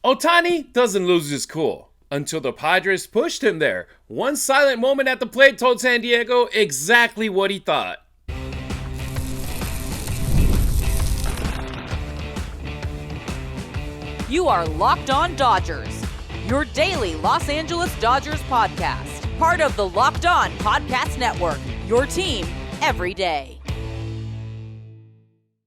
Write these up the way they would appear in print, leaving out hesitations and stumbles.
Otani doesn't lose his cool until the Padres pushed him there. One silent moment at the plate told San Diego exactly what he thought. You are Locked On Dodgers, your daily Los Angeles Dodgers podcast. Part of the Locked On Podcast Network, your team every day.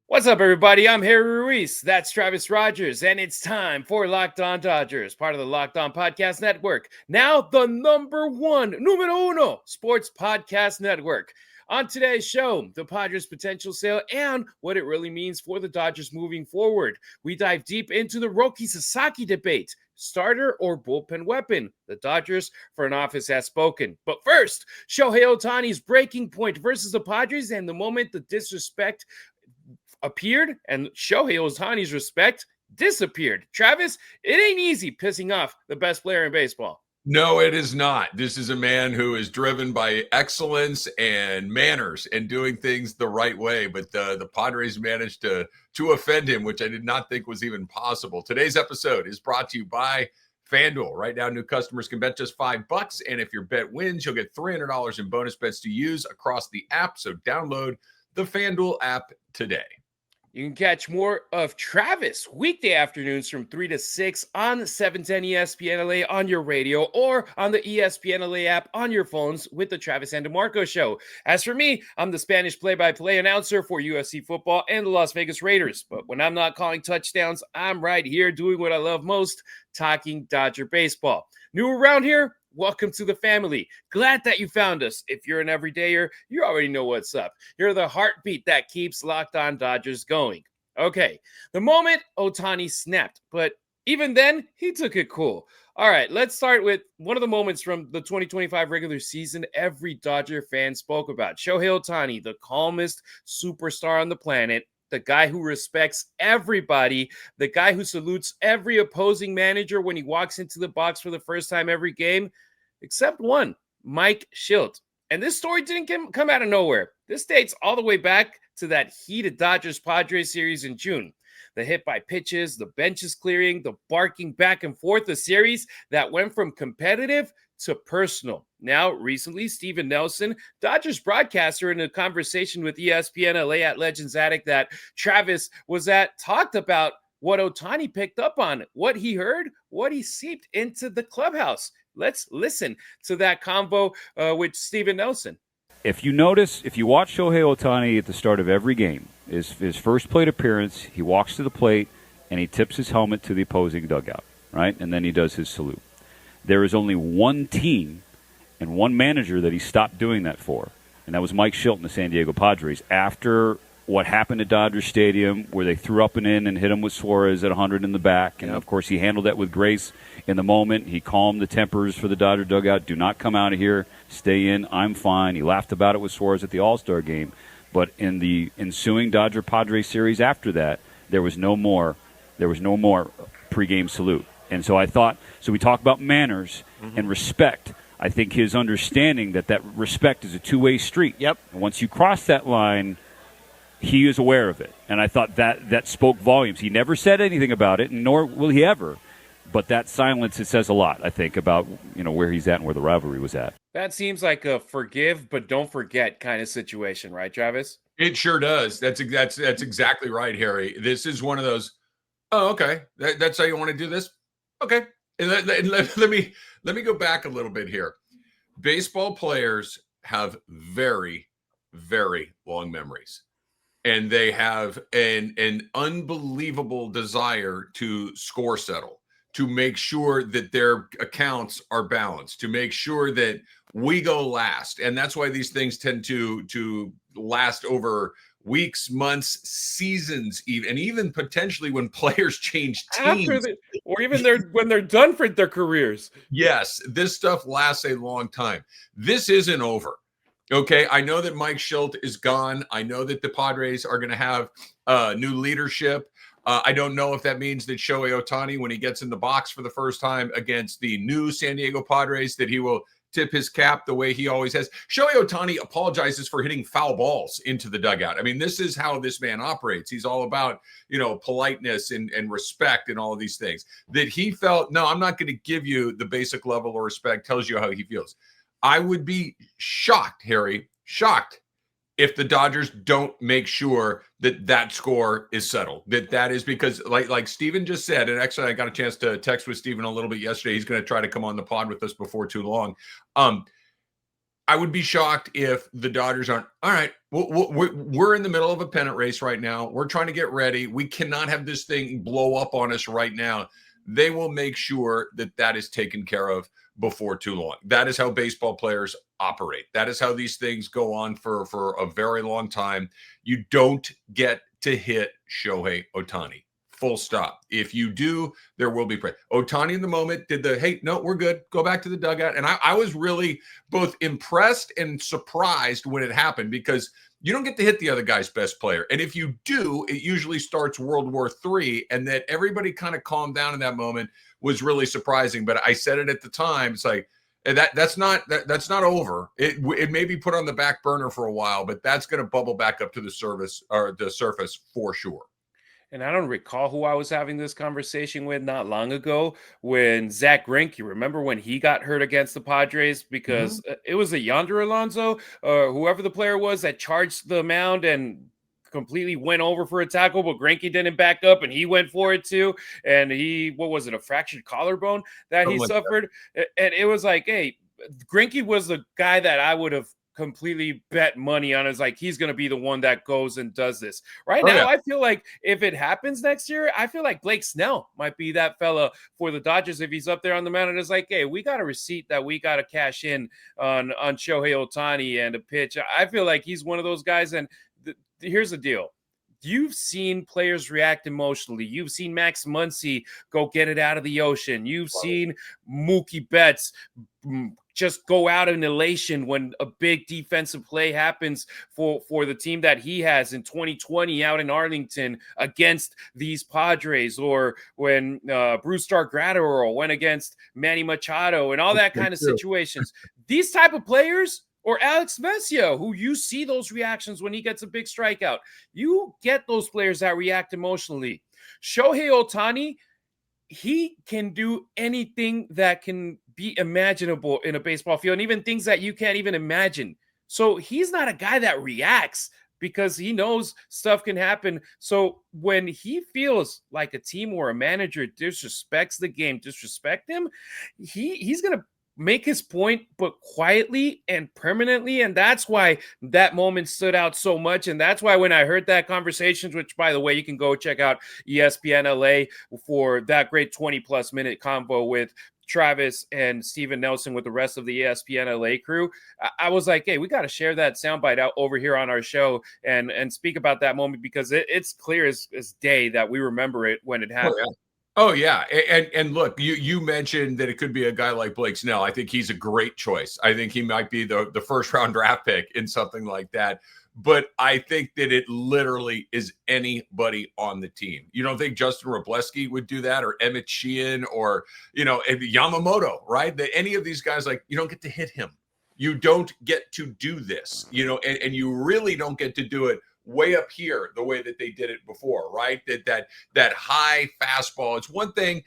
What's up, everybody? I'm Harry Ruiz. That's Travis Rodgers, and it's time for Locked On Dodgers, part of the Locked On Podcast Network. Now the numero uno sports podcast network. On today's show, the Padres' potential sale and what it really means for the Dodgers moving forward. We dive deep into the Roki Sasaki debate. Starter or bullpen weapon? The Dodgers front office has spoken. But first, Shohei Ohtani's breaking point versus the Padres and the moment the disrespect appeared and Shohei Ohtani's respect disappeared. Travis, it ain't easy pissing off the best player in baseball. No, it is not. This is a man who is driven by excellence and manners and doing things the right way. But the Padres managed to offend him, which I did not think was even possible. Today's episode is brought to you by FanDuel. Right now, new customers can bet just $5. And if your bet wins, you'll get $300 in bonus bets to use across the app. So download the FanDuel app today. You can catch more of Travis weekday afternoons from 3 to 6 on 710 ESPN LA on your radio or on the ESPN LA app on your phones with the Travis and DeMarco Show. As for me, I'm the Spanish play-by-play announcer for UFC football and the Las Vegas Raiders. But when I'm not calling touchdowns, I'm right here doing what I love most, talking Dodger baseball. New around here? Welcome to the family. Glad that you found us. If you're an everydayer, you already know what's up. You're the heartbeat that keeps Locked On Dodgers going. Okay, the moment Otani snapped, but even then, he took it cool. All right, let's start with one of the moments from the 2025 regular season every Dodger fan spoke about. Shohei Ohtani, the calmest superstar on the planet, the guy who respects everybody, the guy who salutes every opposing manager when he walks into the box for the first time every game, except one, Mike Shildt. And this story didn't come out of nowhere. This dates all the way back to that heated Dodgers-Padres series in June. The hit by pitches, the benches clearing, the barking back and forth, a series that went from competitive to personal. Now, recently, Steven Nelson, Dodgers broadcaster, in a conversation with ESPN LA at Legends Attic that Travis was at, talked about what Ohtani picked up on, what he heard, what he seeped into the clubhouse. Let's listen to that convo with Steven Nelson. If you notice, if you watch Shohei Ohtani at the start of every game, his first plate appearance, he walks to the plate and he tips his helmet to the opposing dugout, right? And then he does his salute. There is only one team and one manager that he stopped doing that for, and that was Mike Shildt in the San Diego Padres. After what happened at Dodger Stadium, where they threw up and in and hit him with Suarez at 100 in the back, and of course he handled that with grace in the moment. He calmed the tempers for the Dodger dugout. Do not come out of here. Stay in. I'm fine. He laughed about it with Suarez at the All-Star game. But in the ensuing Dodger-Padres series after that, there was no more pregame salute. And so I thought, so we talk about manners and respect. I think his understanding that respect is a two-way street. Yep. And once you cross that line, he is aware of it. And I thought that spoke volumes. He never said anything about it, nor will he ever. But that silence, it says a lot, I think, about where he's at and where the rivalry was at. That seems like a forgive but don't forget kind of situation, right, Travis? It sure does. That's exactly right, Harry. This is one of those, oh, okay, that's how you want to do this? Okay. And let me go back a little bit here. Baseball players have very, very long memories. And they have an unbelievable desire to score settle, to make sure that their accounts are balanced, to make sure that we go last. And that's why these things tend to last over weeks, months, seasons, even potentially when players change teams. Or even when they're done for their careers. Yes, this stuff lasts a long time. This isn't over. Okay, I know that Mike Shildt is gone. I know that the Padres are going to have new leadership. I don't know if that means that Shohei Ohtani, when he gets in the box for the first time against the new San Diego Padres, that he will tip his cap the way he always has. Shohei Ohtani apologizes for hitting foul balls into the dugout. I mean, this is how this man operates. He's all about, politeness and respect and all of these things. That he felt, no, I'm not going to give you the basic level of respect, tells you how he feels. I would be shocked, Harry, if the Dodgers don't make sure that score is settled. That is because, like Steven just said, and actually I got a chance to text with Steven a little bit yesterday. He's going to try to come on the pod with us before too long. I would be shocked if the Dodgers aren't, all right, we're in the middle of a pennant race right now. We're trying to get ready. We cannot have this thing blow up on us right now. They will make sure that is taken care of before too long. That is how baseball players operate. That is how these things go on for a very long time. You don't get to hit Shohei Ohtani. Full stop. If you do, there will be praise. Ohtani in the moment did hey, no, we're good. Go back to the dugout. And I was really both impressed and surprised when it happened, because you don't get to hit the other guy's best player. And if you do, it usually starts World War III. And that everybody kind of calmed down in that moment was really surprising. But I said it at the time. It's like, that's not over. It may be put on the back burner for a while, but that's going to bubble back up to the surface for sure. And I don't recall who I was having this conversation with not long ago when Zach Greinke, remember when he got hurt against the Padres because it was a Yonder Alonso, whoever the player was that charged the mound and completely went over for a tackle, but Greinke didn't back up and he went for it too. And a fractured collarbone that he suffered. And it was like, hey, Greinke was the guy that I would have completely bet money on. Is like, he's going to be the one that goes and does this right now. I feel like if it happens next year, I feel like Blake Snell might be that fella for the Dodgers. If he's up there on the mound and it's like, hey, we got a receipt that we got to cash in on Shohei Ohtani and a pitch. I feel like he's one of those guys. And here's the deal. You've seen players react emotionally. You've seen Max Muncy go get it out of the ocean. You've seen Mookie Betts just go out in elation when a big defensive play happens for the team that he has in 2020 out in Arlington against these Padres, or when Brusdar Graterol went against Manny Machado and all that kind of situations. These type of players, or Alex Vesia, who you see those reactions when he gets a big strikeout. You get those players that react emotionally. Shohei Ohtani, he can do anything that can be imaginable in a baseball field, and even things that you can't even imagine. So he's not a guy that reacts because he knows stuff can happen. So when he feels like a team or a manager disrespects the game, disrespect him, he's going to make his point, but quietly and permanently. And that's why that moment stood out so much. And that's why when I heard that conversation, which, by the way, you can go check out ESPN LA for that great 20+ minute convo with Travis and Steven Nelson with the rest of the ESPN LA crew, I was like, hey, we got to share that soundbite out over here on our show and speak about that moment, because it's clear as day that we remember it when it happened. Oh, yeah. And look, you mentioned that it could be a guy like Blake Snell. I think he's a great choice. I think he might be the first round draft pick in something like that. But I think that it literally is anybody on the team. You don't think Justin Robleski would do that, or Emmett Sheehan, or, Yamamoto, right? That any of these guys, like, you don't get to hit him. You don't get to do this, and you really don't get to do it way up here the way that they did it before, right? That high fastball. It's one thing.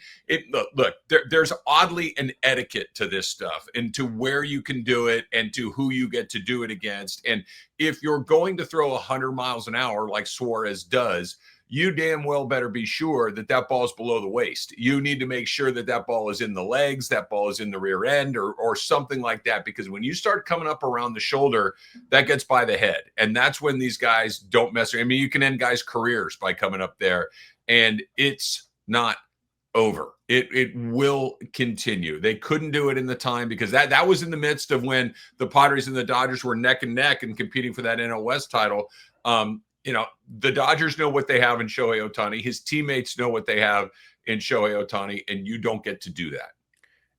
Look, there's oddly an etiquette to this stuff, and to where you can do it and to who you get to do it against. And if you're going to throw 100 miles an hour like Suarez does, you damn well better be sure that ball is below the waist. You need to make sure that ball is in the legs, that ball is in the rear end, or something like that. Because when you start coming up around the shoulder, that gets by the head. And that's when these guys don't mess. I mean, you can end guys' careers by coming up there, and it's not over. It will continue. They couldn't do it in the time, because that was in the midst of when the Padres and the Dodgers were neck and neck and competing for that NL West title. The Dodgers know what they have in Shohei Ohtani. His teammates know what they have in Shohei Ohtani, and you don't get to do that.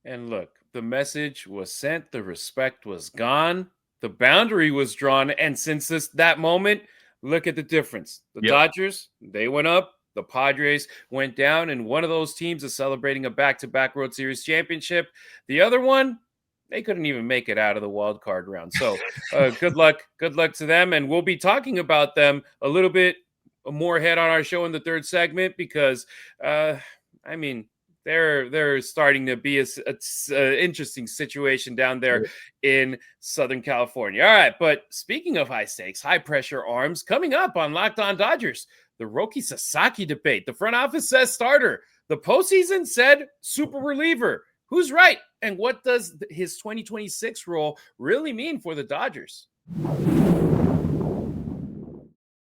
And look, the message was sent. The respect was gone. The boundary was drawn. And since that moment, look at the difference. The Dodgers, they went up. The Padres went down, and one of those teams is celebrating a back-to-back World Series championship. The other one, they couldn't even make it out of the wild card round. So good luck to them. And we'll be talking about them a little bit more ahead on our show in the third segment because, I mean, they're starting to be a interesting situation down there in Southern California. All right, but speaking of high stakes, high pressure arms, coming up on Locked On Dodgers, the Roki Sasaki debate. The front office says starter. The postseason said super reliever. Who's right? And what does his 2026 role really mean for the Dodgers?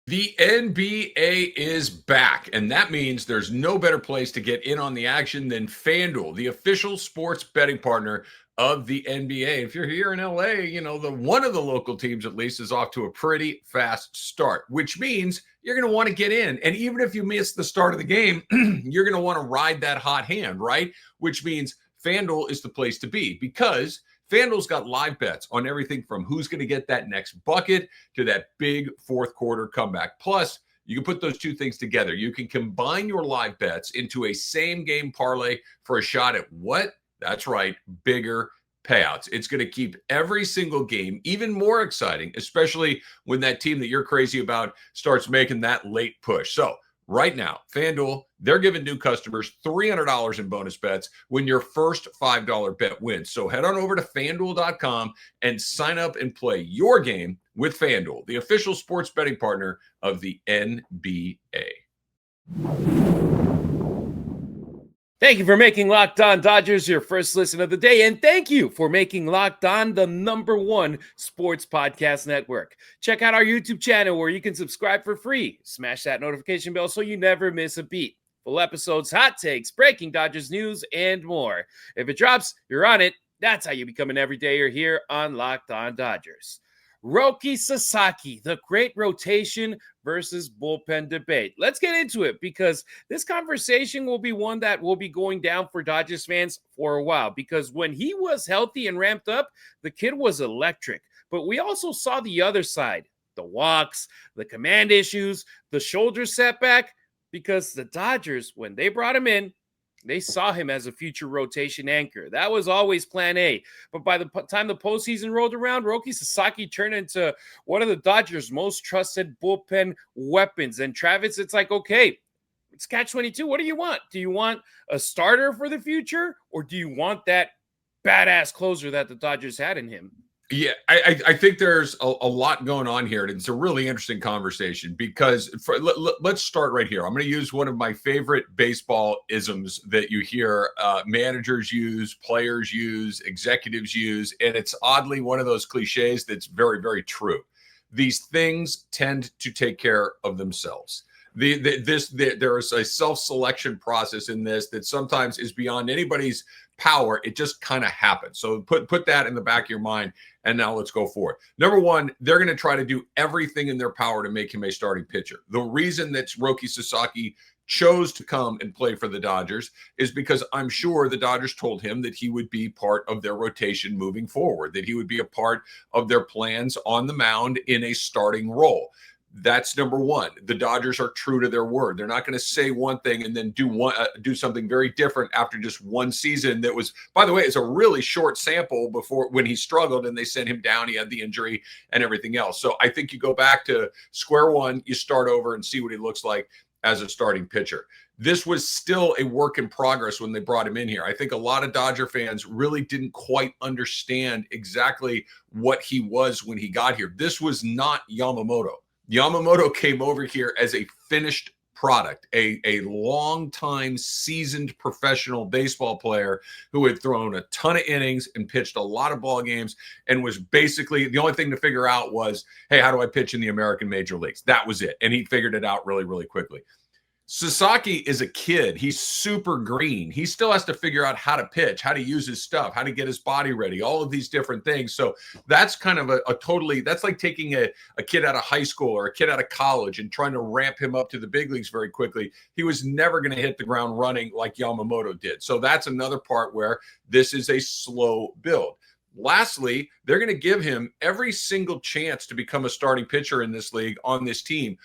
The NBA is back, and that means there's no better place to get in on the action than FanDuel, the official sports betting partner of the NBA. If you're here in LA, you know, one of the local teams at least is off to a pretty fast start, which means you're going to want to get in. And even if you miss the start of the game, you're going to want to ride that hot hand, right? Which means FanDuel is the place to be because FanDuel's got live bets on everything from who's going to get that next bucket to that big fourth quarter comeback. Plus, you can put those two things together. You can combine your live bets into a same game parlay for a shot at what? That's right, bigger payouts. It's going to keep every single game even more exciting, especially when that team that you're crazy about starts making that late push. So right now, FanDuel, they're giving new customers $300 in bonus bets when your first $5 bet wins. So head on over to FanDuel.com and sign up and play your game with FanDuel, the official sports betting partner of the NBA. Thank you for making Locked On Dodgers your first listen of the day, and thank you for making Locked On the #1 sports podcast network. Check out our YouTube channel where you can subscribe for free. Smash that notification bell so you never miss a beat. Full episodes, hot takes, breaking Dodgers news, and more. If it drops, you're on it. That's how you become an everydayer here on Locked On Dodgers. Roki Sasaki, the great rotation versus bullpen debate. Let's get into it because this conversation will be one that will be going down for Dodgers fans for a while because when he was healthy and ramped up, the kid was electric. But we also saw the other side, the walks, the command issues, the shoulder setback, because the Dodgers, when they brought him in, they saw him as a future rotation anchor. That was always plan A. But by the time the postseason rolled around, Roki Sasaki turned into one of the Dodgers' most trusted bullpen weapons. And Travis, it's like, okay, it's catch-22. What do you want? Do you want a starter for the future? Or do you want that badass closer that the Dodgers had in him? Yeah, I think there's a lot going on here, and it's a really interesting conversation because let's start right here. I'm going to use one of my favorite baseball isms that you hear managers use, players use, executives use, and it's oddly one of those cliches that's very, very true. These things tend to take care of themselves. There is a self-selection process in this that sometimes is beyond anybody's power. It just kind of happens. So put that in the back of your mind. And now let's go forward. Number one, they're going to try to do everything in their power to make him a starting pitcher. The reason that Roki Sasaki chose to come and play for the Dodgers is because I'm sure the Dodgers told him that he would be part of their rotation moving forward, that he would be a part of their plans on the mound in a starting role. That's number one. The Dodgers are true to their word. They're not going to say one thing and then do something very different after just one season. That was, by the way, it's a really short sample before when he struggled and they sent him down. He had the injury and everything else. So I think you go back to square one, you start over and see what he looks like as a starting pitcher. This was still a work in progress when they brought him in here. I think a lot of Dodger fans really didn't quite understand exactly what he was when he got here. This was not Yamamoto. Yamamoto came over here as a finished product, a long-time seasoned professional baseball player who had thrown a ton of innings and pitched a lot of ball games and was basically the only thing to figure out was, hey, how do I pitch in the American major leagues? That was it. And he figured it out really, really quickly. Sasaki is a kid. He's super green. He still has to figure out how to pitch, how to use his stuff, how to get his body ready, all of these different things. So that's kind of that's like taking a kid out of high school or a kid out of college and trying to ramp him up to the big leagues very quickly. He was never going to hit the ground running like Yamamoto did. So that's another part where this is a slow build. Lastly, they're going to give him every single chance to become a starting pitcher in this league on this team.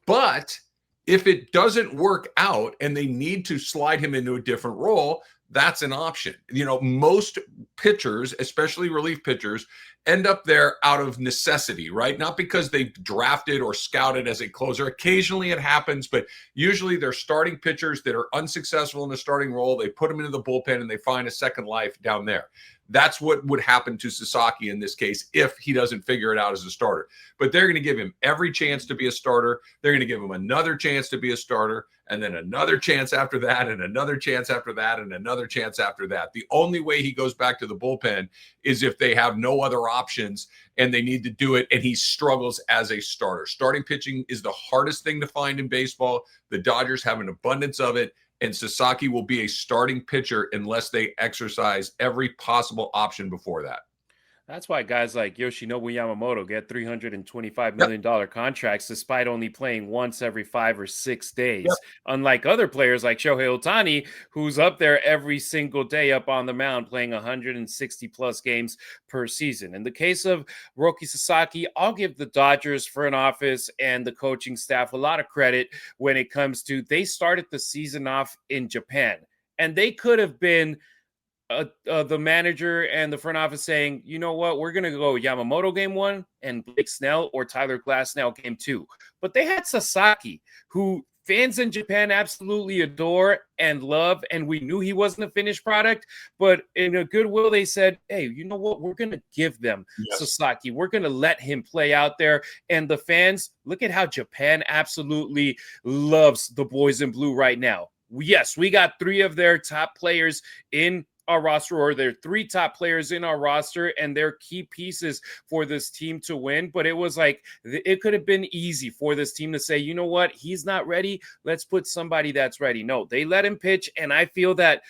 But if it doesn't work out and they need to slide him into a different role, that's an option. You know, most pitchers, especially relief pitchers, end up there out of necessity, right? Not because they drafted or scouted as a closer. Occasionally it happens, but usually they're starting pitchers that are unsuccessful in the starting role. They put them into the bullpen and they find a second life down there. That's what would happen to Sasaki in this case if he doesn't figure it out as a starter. But they're going to give him every chance to be a starter. They're going to give him another chance to be a starter, and then another chance after that, and another chance after that, and another chance after that. The only way he goes back to the bullpen is if they have no other options and they need to do it, and he struggles as a starter. Starting pitching is the hardest thing to find in baseball. The Dodgers have an abundance of it, and Sasaki will be a starting pitcher unless they exercise every possible option before that. That's why guys like Yoshinobu Yamamoto get $325 million contracts despite only playing once every 5 or 6 days. Yep. Unlike other players like Shohei Ohtani, who's up there every single day up on the mound playing 160 plus games per season. In the case of Roki Sasaki, I'll give the Dodgers front office and the coaching staff a lot of credit when it comes to they started the season off in Japan. And they could have been the manager and the front office saying, you know what, we're going to go Yamamoto game 1 and Blake Snell or Tyler Glasnow game 2. But they had Sasaki, who fans in Japan absolutely adore and love, and we knew he wasn't a finished product, but in a goodwill, they said, hey, you know what, we're going to give them Sasaki. We're going to let him play out there. And the fans, look at how Japan absolutely loves the boys in blue right now. Yes, we got 3 of their top players in our roster, or their 3 top players in our roster, and they're key pieces for this team to win. But it was like, it could have been easy for this team to say, you know what, he's not ready. Let's put somebody that's ready. No, they let him pitch. And I feel that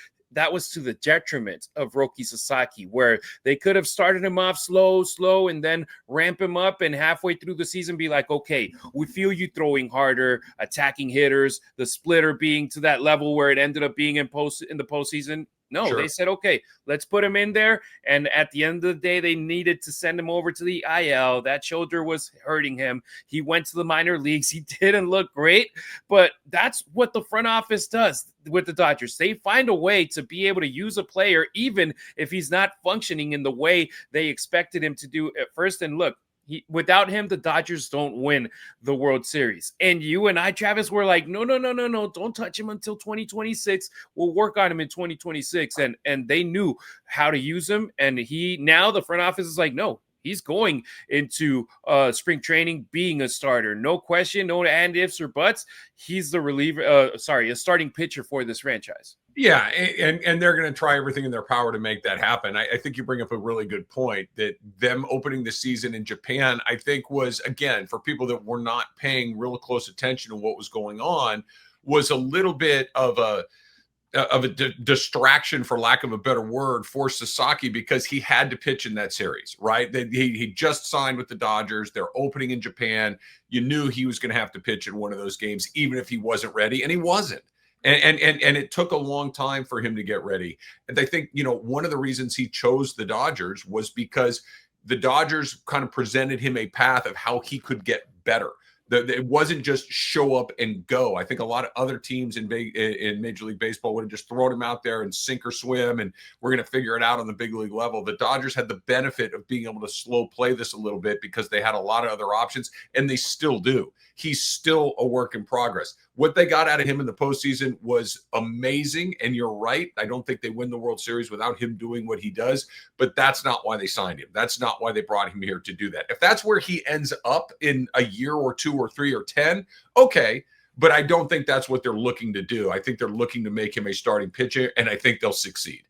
was to the detriment of Roki Sasaki, where they could have started him off slow, and then ramp him up and halfway through the season be like, okay, we feel you throwing harder, attacking hitters, the splitter being to that level where it ended up being in the postseason. No, They said, okay, let's put him in there. And at the end of the day, they needed to send him over to the IL. That shoulder was hurting him. He went to the minor leagues. He didn't look great, but that's what the front office does with the Dodgers. They find a way to be able to use a player, even if he's not functioning in the way they expected him to do at first. And look, without him, the Dodgers don't win the World Series. And you and I, Travis, were like, no, don't touch him until 2026. We'll work on him in 2026. And they knew how to use him. And now the front office is like, no, he's going into spring training being a starter. No question, no and ifs or buts. He's the a starting pitcher for this franchise. Yeah, and they're going to try everything in their power to make that happen. I think you bring up a really good point that them opening the season in Japan, I think was, again, for people that were not paying real close attention to what was going on, was a little bit of a distraction, for lack of a better word, for Sasaki, because he had to pitch in that series, right? He just signed with the Dodgers. They're opening in Japan. You knew he was going to have to pitch in one of those games, even if he wasn't ready, and he wasn't. And it took a long time for him to get ready. And I think, one of the reasons he chose the Dodgers was because the Dodgers kind of presented him a path of how he could get better. It wasn't just show up and go. I think a lot of other teams in Major League Baseball would have just thrown him out there and sink or swim, and we're going to figure it out on the big league level. The Dodgers had the benefit of being able to slow play this a little bit because they had a lot of other options, and they still do. He's still a work in progress. What they got out of him in the postseason was amazing, and you're right. I don't think they win the World Series without him doing what he does, but that's not why they signed him. That's not why they brought him here to do that. If that's where he ends up in a year or 2 or 3 or 10, okay, but I don't think that's what they're looking to do. I think they're looking to make him a starting pitcher, and I think they'll succeed.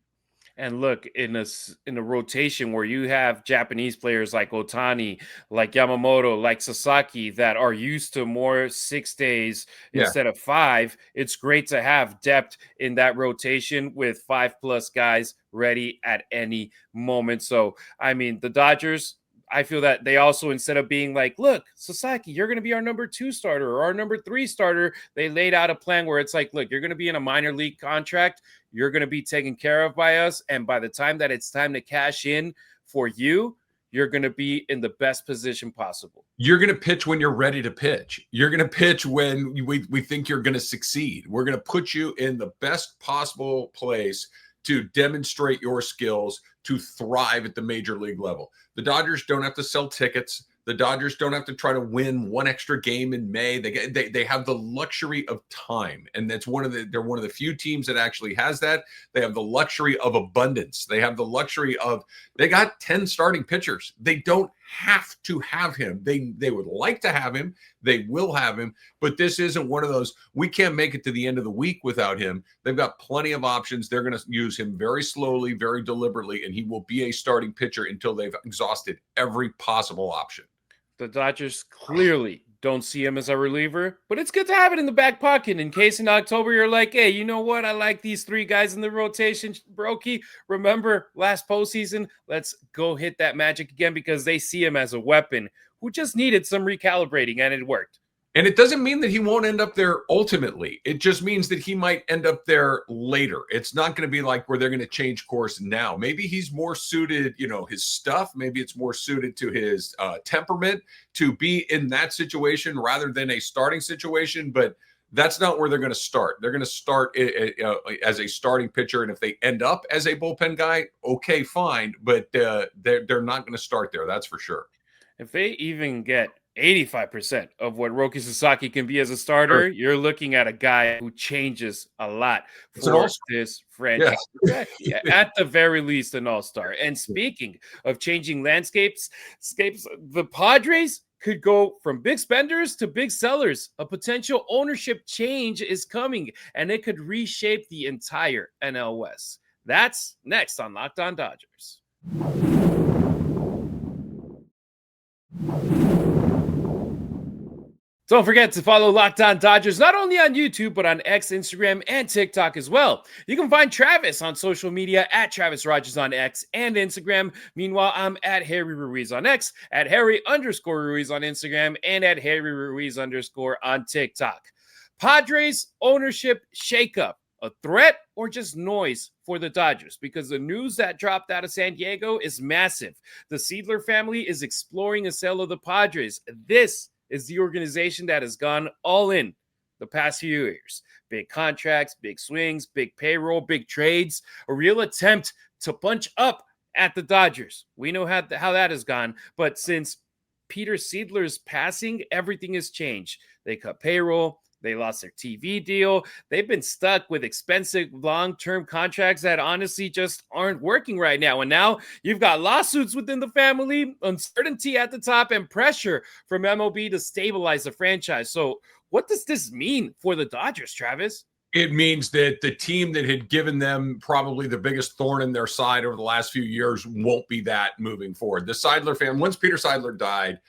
And look, in a rotation where you have Japanese players like Otani, like Yamamoto, like Sasaki that are used to more 6 days instead of 5, it's great to have depth in that rotation with 5+ guys ready at any moment. So, I mean, the Dodgers, I feel that they also, instead of being like, look, Sasaki, you're going to be our number 2 starter or our number 3 starter, they laid out a plan where it's like, look, you're going to be in a minor league contract. You're going to be taken care of by us. And by the time that it's time to cash in for you, you're going to be in the best position possible. You're going to pitch when you're ready to pitch. You're going to pitch when we think you're going to succeed. We're going to put you in the best possible place to demonstrate your skills to thrive at the major league level. The Dodgers don't have to sell tickets. The Dodgers don't have to try to win one extra game in May. They have the luxury of time, and they're one of the few teams that actually has that. They have the luxury of abundance. They have the luxury of they got 10 starting pitchers. They don't have to have him. They would like to have him. They will have him, but this isn't one of those we can't make it to the end of the week without him. They've got plenty of options. They're going to use him very slowly, very deliberately, and he will be a starting pitcher until they've exhausted every possible option. The Dodgers clearly don't see him as a reliever, but it's good to have it in the back pocket in case in October you're like, hey, you know what? I like these 3 guys in the rotation. Roki, remember last postseason? Let's go hit that magic again because they see him as a weapon who just needed some recalibrating, and it worked. And it doesn't mean that he won't end up there ultimately. It just means that he might end up there later. It's not going to be like where they're going to change course now. Maybe he's more suited, his stuff. Maybe it's more suited to his temperament to be in that situation rather than a starting situation. But that's not where they're going to start. They're going to start as a starting pitcher. And if they end up as a bullpen guy, okay, fine. But they're not going to start there. That's for sure. If they even get 85% of what Roki Sasaki can be as a starter, you're looking at a guy who changes a lot for this franchise. Yeah, at the very least, an all-star. And speaking of changing landscapes, the Padres could go from big spenders to big sellers. A potential ownership change is coming, and it could reshape the entire NL West. That's next on Locked On Dodgers. Don't forget to follow Locked On Dodgers not only on YouTube, but on X, Instagram, and TikTok as well. You can find Travis on social media at Travis Rodgers on X and Instagram. Meanwhile, I'm at Harry Ruiz on X, at Harry_Ruiz on Instagram, and at Harry Ruiz_ on TikTok. Padres ownership shakeup, a threat or just noise for the Dodgers? Because the news that dropped out of San Diego is massive. The Seidler family is exploring a sale of the Padres. This is the organization that has gone all in the past few years. Big contracts, big swings, big payroll, big trades, a real attempt to punch up at the Dodgers. We know how that has gone, but since Peter Seidler's passing, everything has changed. They cut payroll. They lost their TV deal. They've been stuck with expensive long-term contracts that honestly just aren't working right now. And now you've got lawsuits within the family, uncertainty at the top, and pressure from MLB to stabilize the franchise. So what does this mean for the Dodgers, Travis? It means that the team that had given them probably the biggest thorn in their side over the last few years won't be that moving forward. The Seidler family, once Peter Seidler died,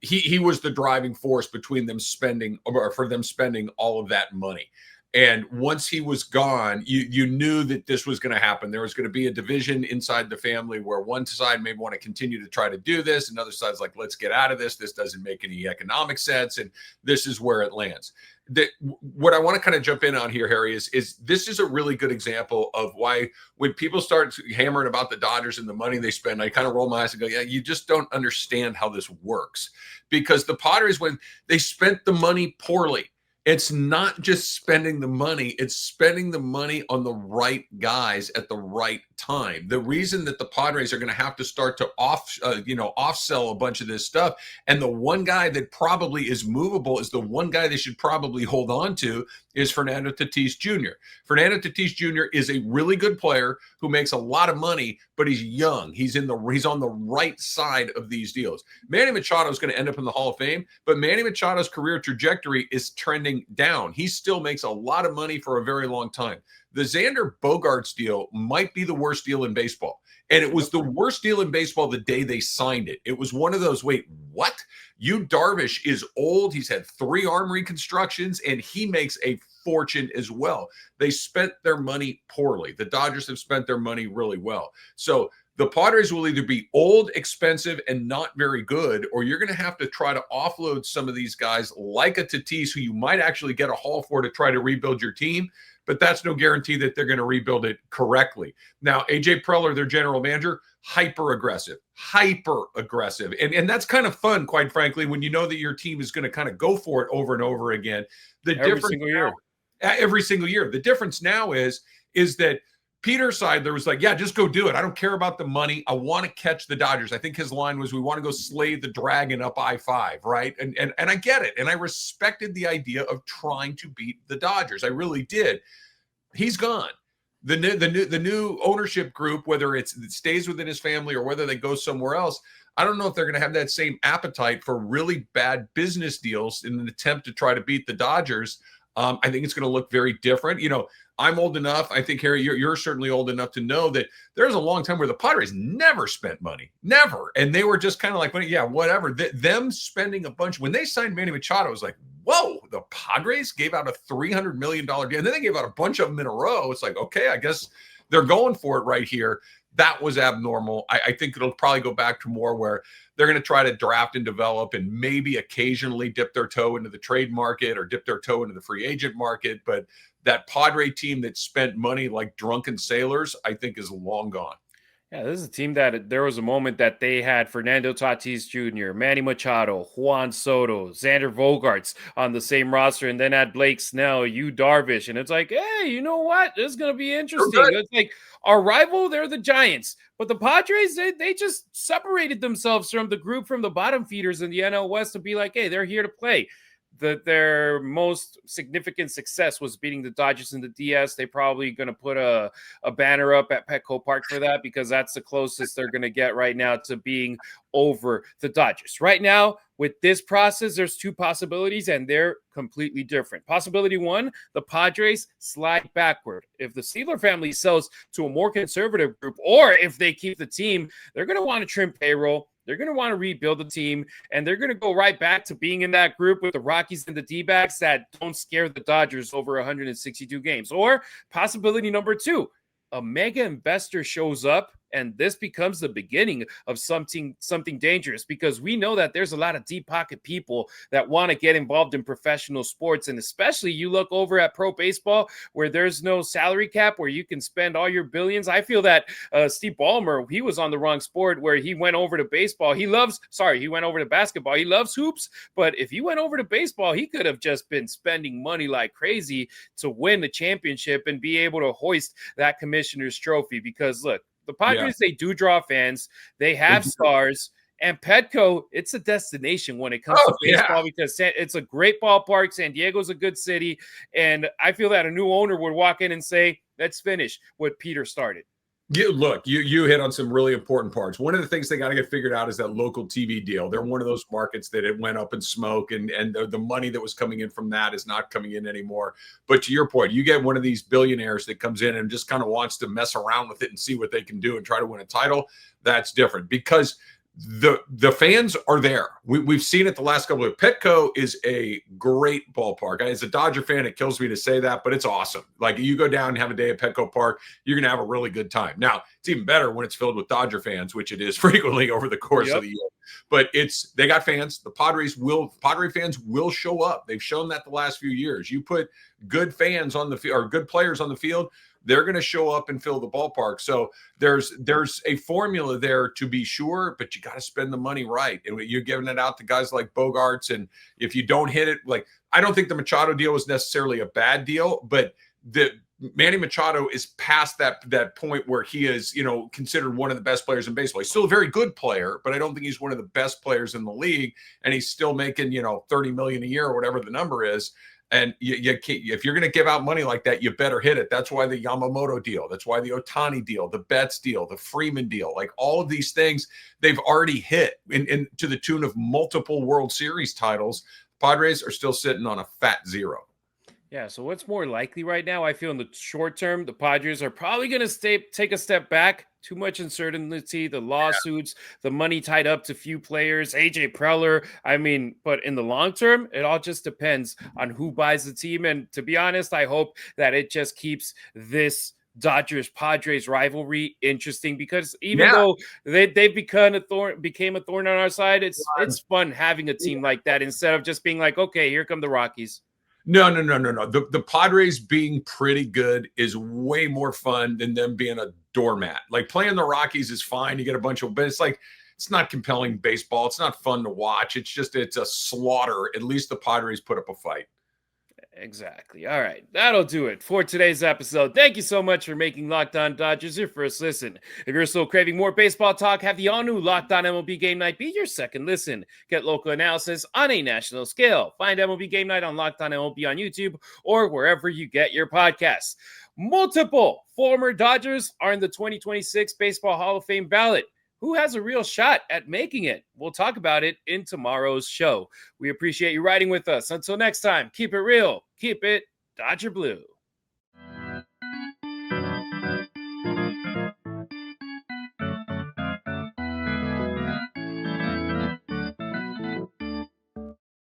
he was the driving force between them spending all of that money. And once he was gone, you knew that this was going to happen. There was going to be a division inside the family where one side may want to continue to try to do this. Another side's like, let's get out of this. This doesn't make any economic sense. And this is where it lands. What I want to kind of jump in on here, Harry, is this is a really good example of why when people start hammering about the Dodgers and the money they spend, I kind of roll my eyes and go, yeah, you just don't understand how this works. Because the Padres, when they spent the money poorly, it's not just spending the money, it's spending the money on the right guys at the right time. The reason that the Padres are going to have to start to off-sell a bunch of this stuff, and the one guy that probably is movable is the one guy they should probably hold on to is Fernando Tatis Jr. Fernando Tatis Jr. is a really good player who makes a lot of money, but he's young. He's on the right side of these deals. Manny Machado is going to end up in the Hall of Fame, but Manny Machado's career trajectory is trending down. He still makes a lot of money for a very long time. The Xander Bogaerts deal might be the worst deal in baseball. And it was the worst deal in baseball the day they signed it. It was one of those, wait, what? Yu Darvish is old. He's had 3 arm reconstructions, and he makes a fortune as well. They spent their money poorly. The Dodgers have spent their money really well. So the Padres will either be old, expensive, and not very good, or you're going to have to try to offload some of these guys like a Tatis, who you might actually get a haul for to try to rebuild your team. But that's no guarantee that they're going to rebuild it correctly. Now, AJ Preller, their general manager, hyper aggressive. And that's kind of fun, quite frankly, when you know that your team is going to kind of go for it over and over again. Every single year. The difference now is that Peter's side, there was like, yeah, just go do it. I don't care about the money. I want to catch the Dodgers. I think his line was, we want to go slay the dragon up I-5, right? And I get it. And I respected the idea of trying to beat the Dodgers. I really did. He's gone. The new ownership group, whether it stays within his family or whether they go somewhere else, I don't know if they're going to have that same appetite for really bad business deals in an attempt to try to beat the Dodgers. I think it's going to look very different. You know, I'm old enough. I think, Harry, you're certainly old enough to know that there's a long time where the Padres never spent money, never. And they were just kind of like, well, yeah, whatever. Them spending a bunch. When they signed Manny Machado, it was like, whoa, the Padres gave out a $300 million deal. And then they gave out a bunch of them in a row. It's like, okay, I guess they're going for it right here. That was abnormal. I think it'll probably go back to more where they're going to try to draft and develop and maybe occasionally dip their toe into the trade market or dip their toe into the free agent market. But that Padre team that spent money like drunken sailors, I think is long gone. Yeah, this is a team that there was a moment that they had Fernando Tatis Jr., Manny Machado, Juan Soto, Xander Bogaerts on the same roster, and then had Blake Snell, Yu Darvish, and it's like, hey, you know what? This is going to be interesting. It's like our rival, they're the Giants, but the Padres, they just separated themselves from the group from the bottom feeders in the NL West to be like, hey, they're here to play. Their most significant success was beating the Dodgers in the DS. They're probably going to put a banner up at Petco Park for that because that's the closest they're going to get right now to being over the Dodgers. Right now, with this process, there's two possibilities, and they're completely different. Possibility one, the Padres slide backward. If the Steeler family sells to a more conservative group, or if they keep the team, they're going to want to trim payroll. They're going to want to rebuild the team, and they're going to go right back to being in that group with the Rockies and the D-backs that don't scare the Dodgers over 162 games. Or possibility number two, a mega investor shows up, and this becomes the beginning of something dangerous, because we know that there's a lot of deep pocket people that want to get involved in professional sports. And especially you look over at pro baseball where there's no salary cap, where you can spend all your billions. I feel that Steve Ballmer, he was on the wrong sport where he went over to baseball. He went over to basketball. He loves hoops. But if he went over to baseball, he could have just been spending money like crazy to win the championship and be able to hoist that commissioner's trophy. Because look, the Padres, they do draw fans. They have stars. And Petco, it's a destination when it comes to baseball because it's a great ballpark. San Diego's a good city. And I feel that a new owner would walk in and say, let's finish what Peter started. You hit on some really important parts. One of the things they got to get figured out is that local TV deal. They're one of those markets that it went up in smoke, and the money that was coming in from that is not coming in anymore. But to your point, you get one of these billionaires that comes in and just kind of wants to mess around with it and see what they can do and try to win a title. That's different because the fans are there. We've seen it the last couple of. Petco is a great ballpark. As a Dodger fan, it kills me to say that, but it's awesome. Like, you go down and have a day at Petco Park, you're gonna have a really good time. Now, it's even better when it's filled with Dodger fans, which it is frequently over the course of the year. But they got fans. The Padre fans will show up. They've shown that the last few years. You put good fans on the field or good players on the field, they're going to show up and fill the ballpark. So there's a formula there to be sure, but you got to spend the money right. And you're giving it out to guys like Bogaerts. And if you don't hit it, like, I don't think the Machado deal was necessarily a bad deal, but the Manny Machado is past that point where he is, considered one of the best players in baseball. He's still a very good player, but I don't think he's one of the best players in the league. And he's still making, $30 million a year or whatever the number is. And you can't, if you're going to give out money like that, you better hit it. That's why the Yamamoto deal, that's why the Otani deal, the Betts deal, the Freeman deal, like all of these things, they've already hit in to the tune of multiple World Series titles. Padres are still sitting on a fat zero. Yeah, so what's more likely right now? I feel in the short term, the Padres are probably going to take a step back. Too much uncertainty, the lawsuits, the money tied up to few players, AJ Preller. But in the long term, it all just depends on who buys the team. And to be honest, I hope that it just keeps this Dodgers-Padres rivalry interesting, because even though they've became a thorn on our side, it's fun having a team like that instead of just being like, okay, here come the Rockies. No. The Padres being pretty good is way more fun than them being a doormat. Like, playing the Rockies is fine. You get a bunch of, but it's not compelling baseball. It's not fun to watch. It's a slaughter. At least the Padres put up a fight. Exactly. All right. That'll do it for today's episode. Thank you so much for making Locked On Dodgers your first listen. If you're still craving more baseball talk, have the all-new Locked On MLB Game Night be your second listen. Get local analysis on a national scale. Find MLB Game Night on Locked On MLB on YouTube or wherever you get your podcasts. Multiple former Dodgers are in the 2026 Baseball Hall of Fame ballot. Who has a real shot at making it? We'll talk about it in tomorrow's show. We appreciate you riding with us. Until next time, keep it real, keep it Dodger Blue.